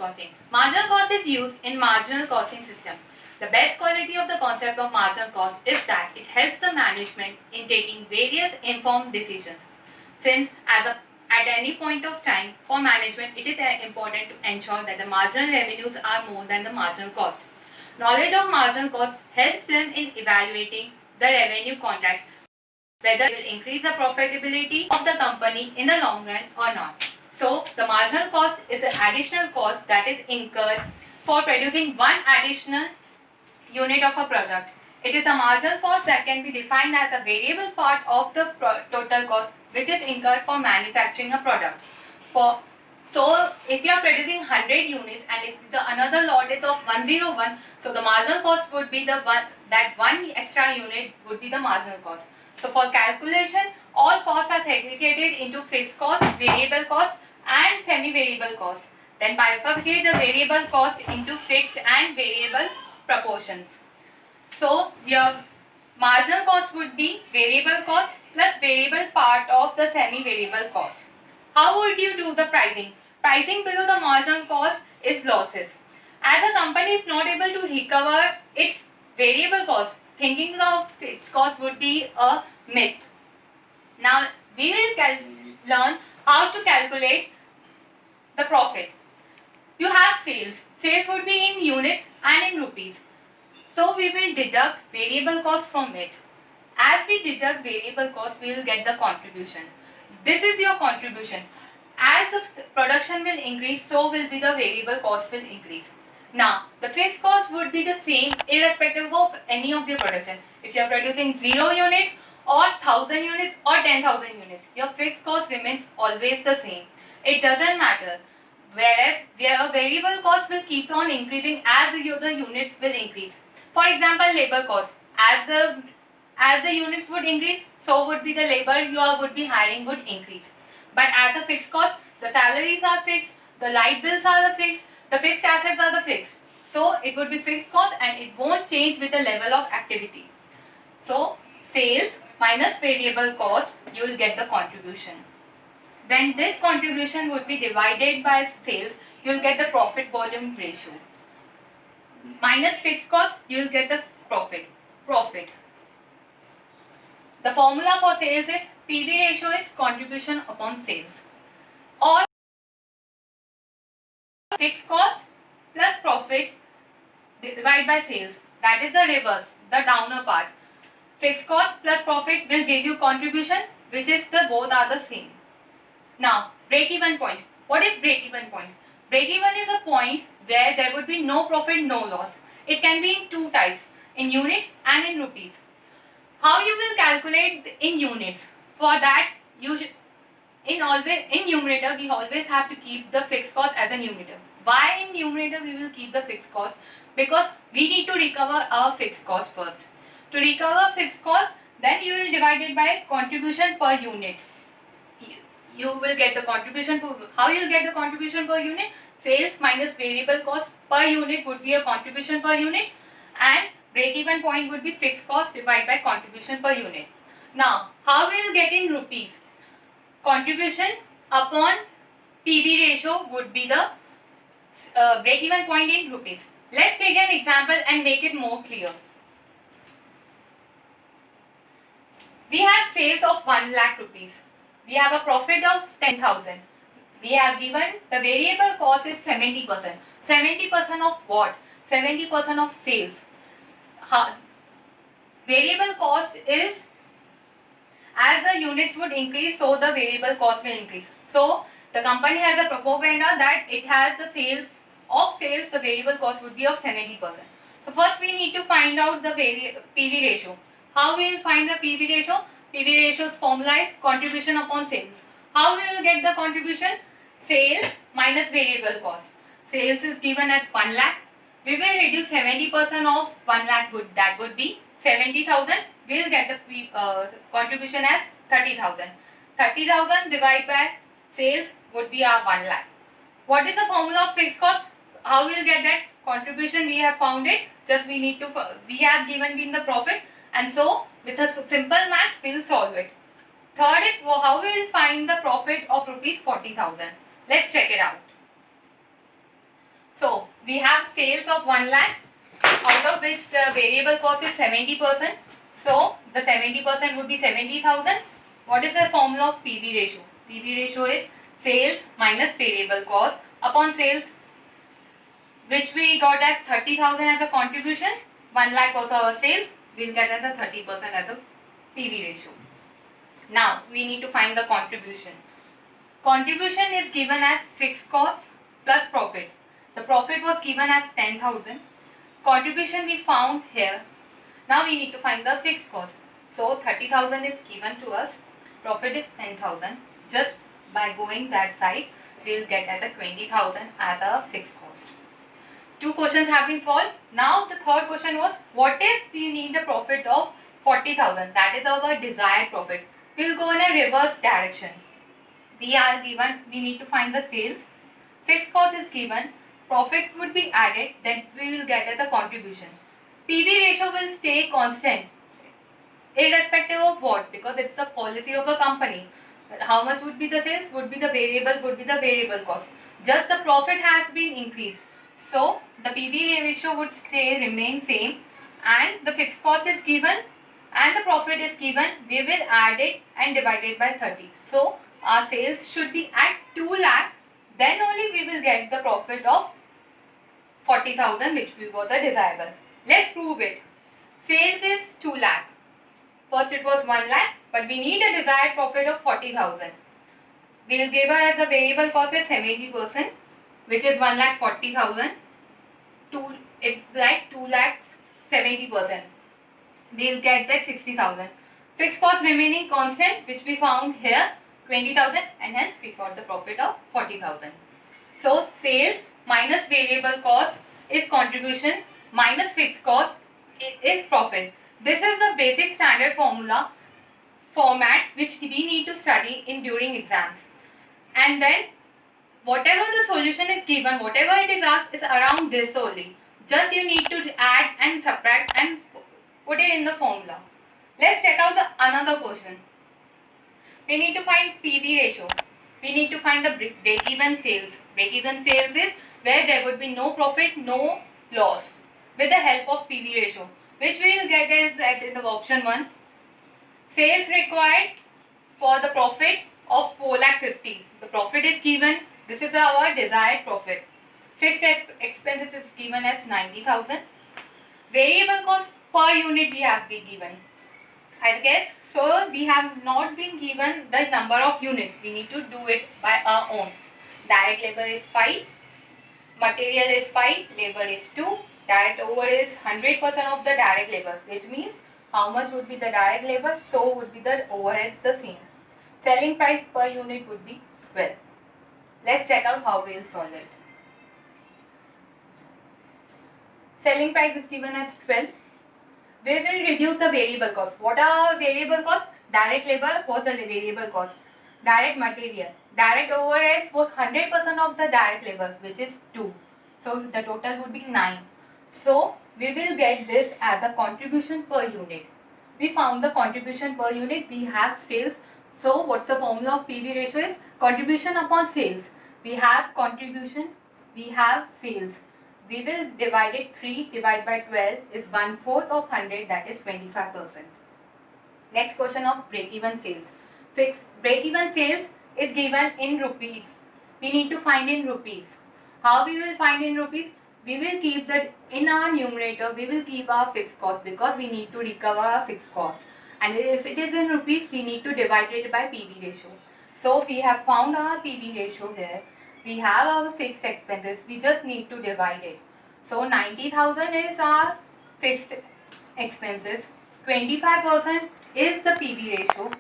costing. Marginal cost is used in marginal costing system. The best quality of the concept of marginal cost is that it helps the management in taking various informed decisions. Since at any point of time for management, it is important to ensure that the marginal revenues are more than the marginal cost. Knowledge of marginal cost helps them in evaluating the revenue contracts, whether it will increase the profitability of the company in the long run or not. So, the marginal cost is the additional cost that is incurred for producing one additional unit of a product. It is a marginal cost that can be defined as a variable part of the total cost which is incurred for manufacturing a product. So if you are producing 100 units and if the another lot is of 101, so the marginal cost would be one extra unit would be the marginal cost. So for calculation, all costs are segregated into fixed cost, variable cost and semi-variable cost. Then bifurcate the variable cost into fixed and variable proportions. So your marginal cost would be variable cost plus variable part of the semi-variable cost. How would you do the pricing? Pricing below the marginal cost is losses. As a company is not able to recover its variable cost, thinking of fixed cost would be a myth. Now we will learn how to calculate the profit. You have sales. Sales would be in units and in rupees. So we will deduct variable cost from it. As we deduct variable cost, we will get the contribution. This is your contribution. As the production will increase, so will be the variable cost will increase. Now, the fixed cost would be the same irrespective of any of the production. If you are producing 0 units or 1000 units or 10,000 units, your fixed cost remains always the same. It doesn't matter. Whereas your variable cost will keep on increasing as the units will increase. For example, labor cost. As the units would increase, so would be the labor you would be hiring would increase. But as the fixed cost, the salaries are fixed, the light bills are the fixed assets are the fixed. So it would be fixed cost and it won't change with the level of activity. So sales minus variable cost, you will get the contribution. When this contribution would be divided by sales, you will get the profit volume ratio. Minus fixed cost, you will get the profit. The formula for sales is PV ratio is contribution upon sales, or fixed cost plus profit divided by sales. That is the reverse, the downer part. Fixed cost plus profit will give you contribution, which is both are the same. Now, break-even point. What is break-even point? Break-even is a point where there would be no profit, no loss. It can be in two types, in units and in rupees. How you will calculate in units? For that, in numerator, we always have to keep the fixed cost as a numerator. Why in numerator we will keep the fixed cost? Because we need to recover our fixed cost first. To recover fixed cost, then you will divide it by contribution per unit. You will get the contribution. How you will get the contribution per unit? Sales minus variable cost per unit would be a contribution per unit, and break-even point would be fixed cost divided by contribution per unit. Now, how we will get in rupees? Contribution upon PV ratio would be the break-even point in rupees. Let's take an example and make it more clear. We have sales of 1 lakh rupees. We have a profit of 10,000. We have given the variable cost is 70%. 70% of what? 70% of sales. Variable cost is, as the units would increase, so the variable cost will increase. So the company has a propaganda that it has the sales, the variable cost would be of 70%. So first we need to find out the PV ratio. How we will find the PV ratio? PV ratio's formula is contribution upon sales. How we will get the contribution? Sales minus variable cost. Sales is given as 1 lakh. We will reduce 70% of 1 lakh, that would be 70,000. We will get the contribution as 30,000. 30,000 divided by sales would be our 1 lakh. What is the formula of fixed cost? How we will get that contribution? We have found it. Just we have given the profit, and so with a simple maths we will solve it. Third is how we will find the profit of rupees 40,000. Let's check it out. So we have sales of 1 lakh, out of which the variable cost is 70%. So the 70% would be 70,000. What is the formula of PV ratio? PV ratio is sales minus variable cost upon sales, which we got as 30,000 as a contribution. 1 lakh was our sales. We'll get as a 30% as a PV ratio. Now we need to find the contribution. Contribution is given as fixed cost plus profit. The profit was given as 10,000. Contribution we found here. Now we need to find the fixed cost. So 30,000 is given to us. Profit is 10,000. Just by going that side, we will get as a 20,000 as a fixed cost. Two questions have been solved. Now the third question was, what if we need a profit of 40,000? That is our desired profit. We will go in a reverse direction. We are given, we need to find the sales. Fixed cost is given. Profit would be added, then we will get as a contribution. PV ratio will stay constant irrespective of what? Because it's the policy of a company. How much would be the sales? Would be the variable cost. Just the profit has been increased. So the PV ratio would remain same, and the fixed cost is given and the profit is given. We will add it and divide it by 30. So our sales should be at 2 lakh. Then only we will get the profit of 40,000, which was a desirable. Let's prove it. Sales is 2 lakh. First it was 1 lakh, but we need a desired profit of 40,000. We will give her as the variable cost as 70%, which is 1,40,000. It's like 2 lakhs 70%. We will get that 60,000. Fixed cost remaining constant, which we found here, 20,000, and hence we got the profit of 40,000. So sales minus variable cost is contribution, minus fixed cost is profit. This is the basic standard formula format which we need to study in during exams. And then whatever the solution is given, whatever it is asked, is around this only. Just you need to add and subtract and put it in the formula. Let's check out the another question. We need to find PV ratio. We need to find the break-even sales. Break-even sales is where there would be no profit, no loss, with the help of PV ratio, which we will get is at in the option 1. Sales required for the profit of 4,50,000. The profit is given. This is our desired profit. Fixed expenses is given as 90,000. Variable cost per unit we have been given. I guess so. We have not been given the number of units. We need to do it by our own. Direct labor is 5. Material is 5. Labor is 2. Direct overhead is 100% of the direct labor, which means how much would be the direct labor, so would be the overheads the same. Selling price per unit would be 12. Let's check out how we will solve it. Selling price is given as 12. We will reduce the variable cost. What are variable costs? Direct labor was a variable cost. Direct material. Direct overheads was 100% of the direct labor, which is 2. So the total would be 9. So we will get this as a contribution per unit. We found the contribution per unit. We have sales. So what's the formula of PV ratio is? Contribution upon sales. We have contribution. We have sales. We will divide it 3 divided by 12 is 1/4 of 100, that is 25%. Next question of break-even sales. Fixed break-even sales is given in rupees. We need to find in rupees. How we will find in rupees? We will keep that in our numerator. We will keep our fixed cost because we need to recover our fixed cost. And if it is in rupees, we need to divide it by PV ratio. So we have found our PV ratio here. We have our fixed expenses. We just need to divide it. So 90,000 is our fixed expenses. 25% is the PV ratio,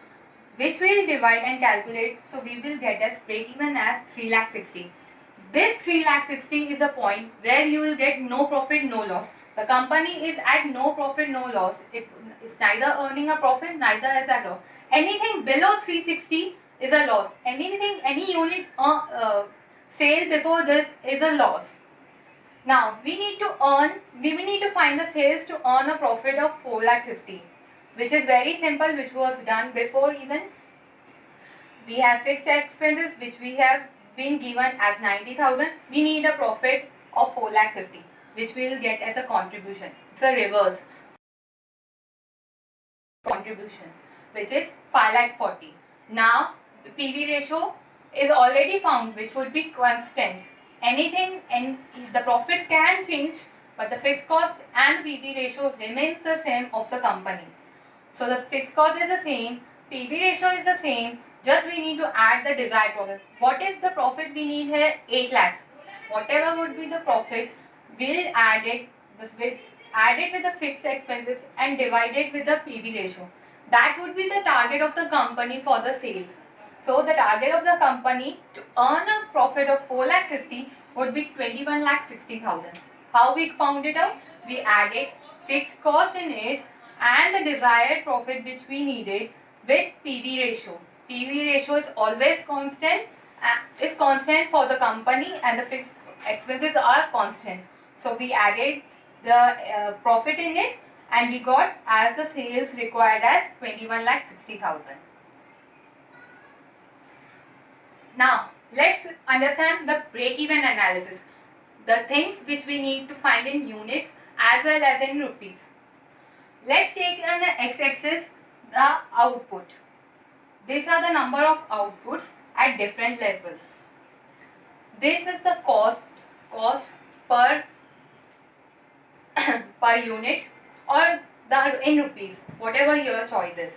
which we will divide and calculate. So we will get as break-even as 3,60,000. This 3,60,000 is the point where you will get no profit, no loss. The company is at no profit, no loss. It's neither earning a profit, neither is at loss. Anything below 360 is a loss. Any unit sale before this is a loss. Now we need to find the sales to earn a profit of 4,50,000, which is very simple, which was done before even. We have fixed expenses which we have been given as 90,000. We need a profit of 4,50,000, which we will get as a contribution. It's a reverse contribution, which is 5,40,000. Now the PV ratio is already found, which would be constant. Anything and the profits can change, but the fixed cost and PV ratio remains the same of the company. So the fixed cost is the same, PV ratio is the same, just we need to add the desired profit. What is the profit we need here? 8 lakhs. Whatever would be the profit, we'll add it with the fixed expenses and divide it with the PV ratio. That would be the target of the company for the sales. So the target of the company to earn a profit of 4,50,000 would be 21,60,000. How we found it out? We added fixed cost in it and the desired profit which we needed with PV ratio. PV ratio is always constant, for the company, and the fixed expenses are constant. So we added the profit in it and we got as the sales required as 21,60,000. Now let's understand the break-even analysis. The things which we need to find in units as well as in rupees. Let's take on the x-axis the output. These are the number of outputs at different levels. This is the cost per per unit, or in rupees, whatever your choice is.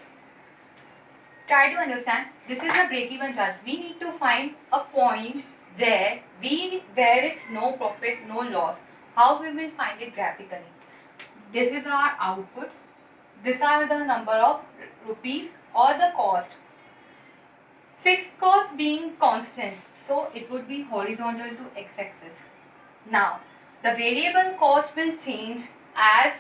Try to understand. This is a break-even chart. We need to find a point where there is no profit, no loss. How we will find it graphically? This is our output. These are the number of rupees or the cost. Fixed cost being constant, so it would be horizontal to x-axis. Now, the variable cost will change as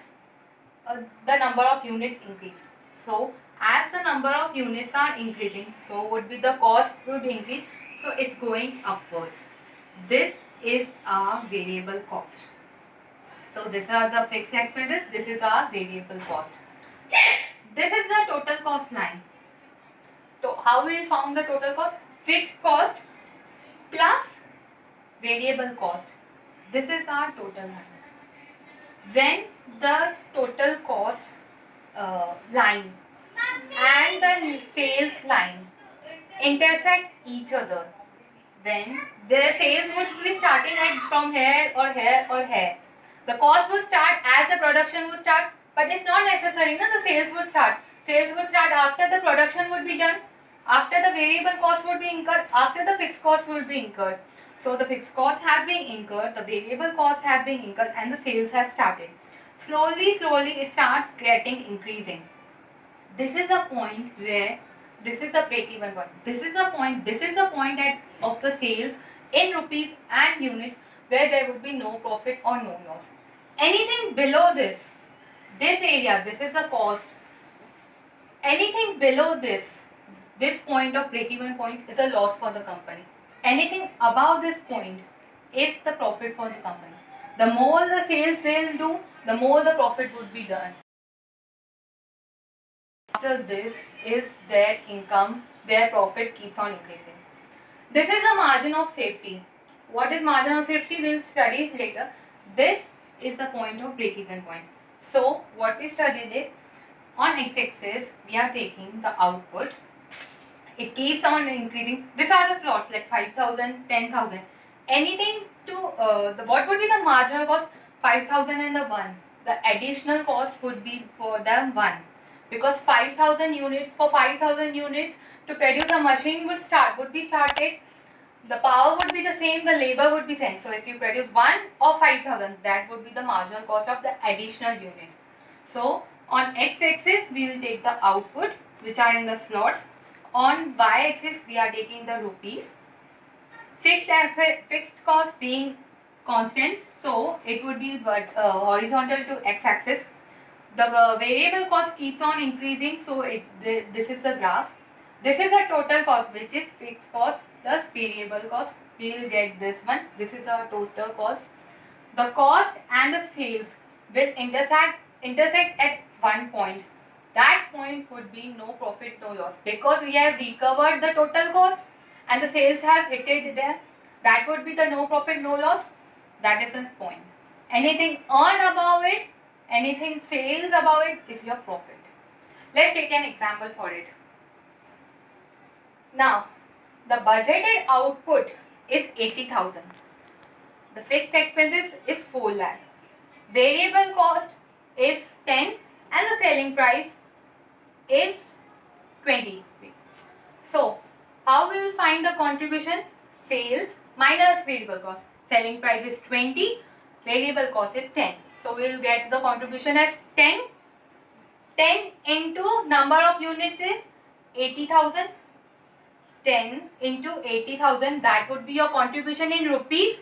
the number of units increase. So, as the number of units are increasing, so would be the cost would increase. So, it's going upwards. This is our variable cost. So, these are the fixed expenses. This is our variable cost. This is the total cost line. So, how we found the total cost? Fixed cost plus variable cost. This is our total line. When the total cost line and the sales line intersect each other, when their sales would be starting from here or here or here, the cost would start as the production would start, but it's not necessary. No, the sales would start. Sales would start after the production would be done, after the variable cost would be incurred, after the fixed cost would be incurred. So the fixed cost has been incurred, the variable cost has been incurred, and the sales have started. Slowly it starts getting increasing. This is the point where this is the break-even point. This is the point of the sales in rupees and units where there would be no profit or no loss. Anything below this area, this is the cost. Anything below this point of break-even point is a loss for the company. Anything above this point is the profit for the company. The more the sales they'll do, the more the profit would be done. After this is their income, their profit keeps on increasing. This is the margin of safety. What is margin of safety? We'll study later. This is the point of break-even point. So what we studied is, on x-axis we are taking the output. It keeps on increasing. These are the slots like 5,000, 10,000. Anything to what would be the marginal cost? 5,000 and the 1. The additional cost would be for the 1. Because 5,000 units, for 5,000 units to produce a machine would be started. The power would be the same, the labor would be same. So if you produce 1 or 5,000, that would be the marginal cost of the additional unit. So on x-axis we will take the output, which are in the slots. On y-axis we are taking the rupees. Fixed cost being constant, so it would be horizontal to x-axis. The variable cost keeps on increasing, so this is the graph. This is the total cost, which is fixed cost plus variable cost. We will get this one. This is our total cost. The cost and the sales will intersect at one point. That point would be no profit, no loss, because we have recovered the total cost and the sales have hit it there. That would be the no profit, no loss. that is the point. Anything earned above it, anything sales above it is your profit. Let's take an example for it. Now, the budgeted output is 80,000. The fixed expenses is 4 lakh. Variable cost is 10 and the selling price is 20. So, how we will find the contribution? Sales minus variable cost. Selling price is 20, variable cost is 10. So, we will get the contribution as 10. 10 into number of units is 80,000. 10 into 80,000, that would be your contribution in rupees,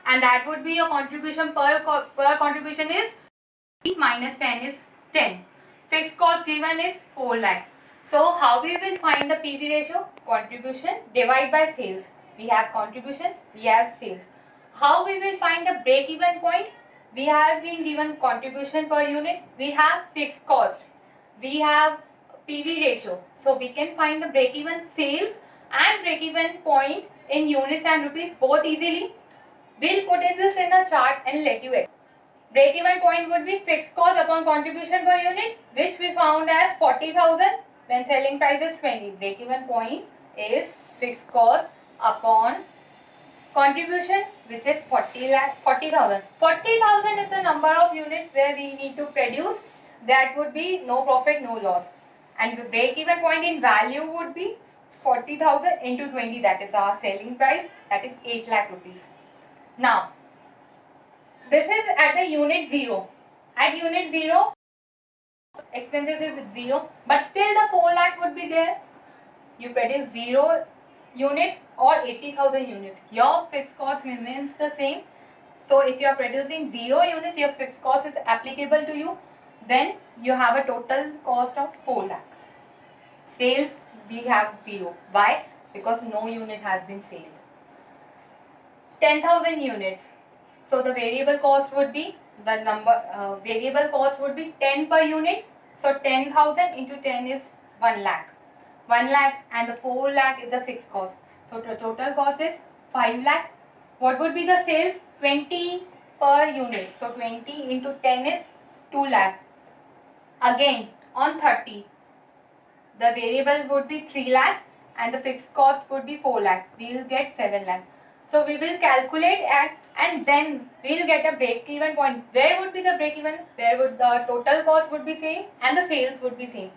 and that would be your contribution per contribution is minus 10 is 10. Fixed cost given is 4 lakh. So how we will find the PV ratio? Contribution divided by sales. We have contribution, we have sales. How we will find the break even point? We have been given contribution per unit, we have fixed cost, we have PV ratio. So we can find the break even sales and break even point in units and rupees both easily. We'll put this in a chart and let you explain. Break even point would be fixed cost upon contribution per unit, which we found as 40,000 when selling price is 20. Break even point is fixed cost upon contribution, which is 40,000. 40,000 is the number of units where we need to produce. That would be no profit, no loss. And the break even point in value would be 40,000 into 20, that is our selling price, that is 8 lakh rupees. Now, this is at the unit 0. At unit 0, expenses is 0, but still the 4 lakh would be there. You produce 0 units or 80,000 units. Your fixed cost remains the same. So, if you are producing 0 units, your fixed cost is applicable to you. Then you have a total cost of 4 lakh. Sales, we have 0. Why? Because no unit has been sold. 10,000 units. So the variable cost would be variable cost would be 10 per unit. So 10,000 into 10 is 1 lakh. 1 lakh and the 4 lakh is the fixed cost. So the total cost is 5 lakh. What would be the sales? 20 per unit. So 20 into 10 is 2 lakh. Again on 30. The variable would be 3 lakh and the fixed cost would be 4 lakh. We will get 7 lakh. So we will calculate and then we will get a break even point. Where would be the break even? Where would the total cost would be same and the sales would be same.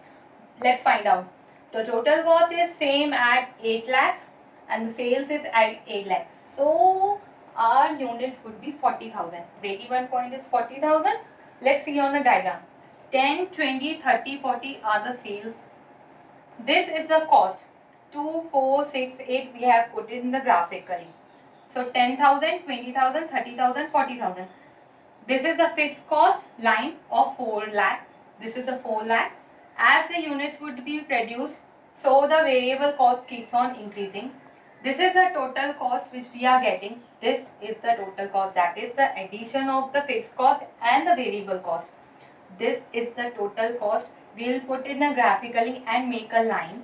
Let's find out. The total cost is same at 8 lakhs and the sales is at 8 lakhs. So our units would be 40,000. Break even point is 40,000. Let's see on the diagram. 10, 20, 30, 40 are the sales. This is the cost. 2, 4, 6, 8 we have put in the graphically. So 10,000, 20,000, 30,000, 40,000. This is the fixed cost line of 4 lakh. This is the 4 lakh. As the units would be produced, so the variable cost keeps on increasing. This is the total cost which we are getting. This is the total cost, that is the addition of the fixed cost and the variable cost. This is the total cost. We will put in a graphically and make a line.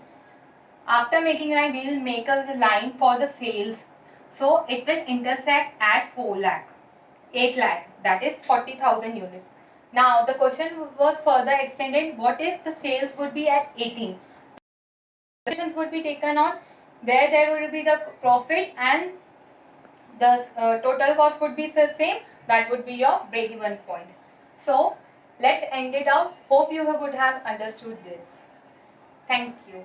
After making a line, we will make a line for the sales. So it will intersect at 4 lakh, 8 lakh, that is 40,000 units. Now the question was further extended. What if the sales would be at 18? Questions would be taken on where there will be the profit and the total cost would be the same. That would be your break even point. So let's end it out. Hope you would have understood this. Thank you.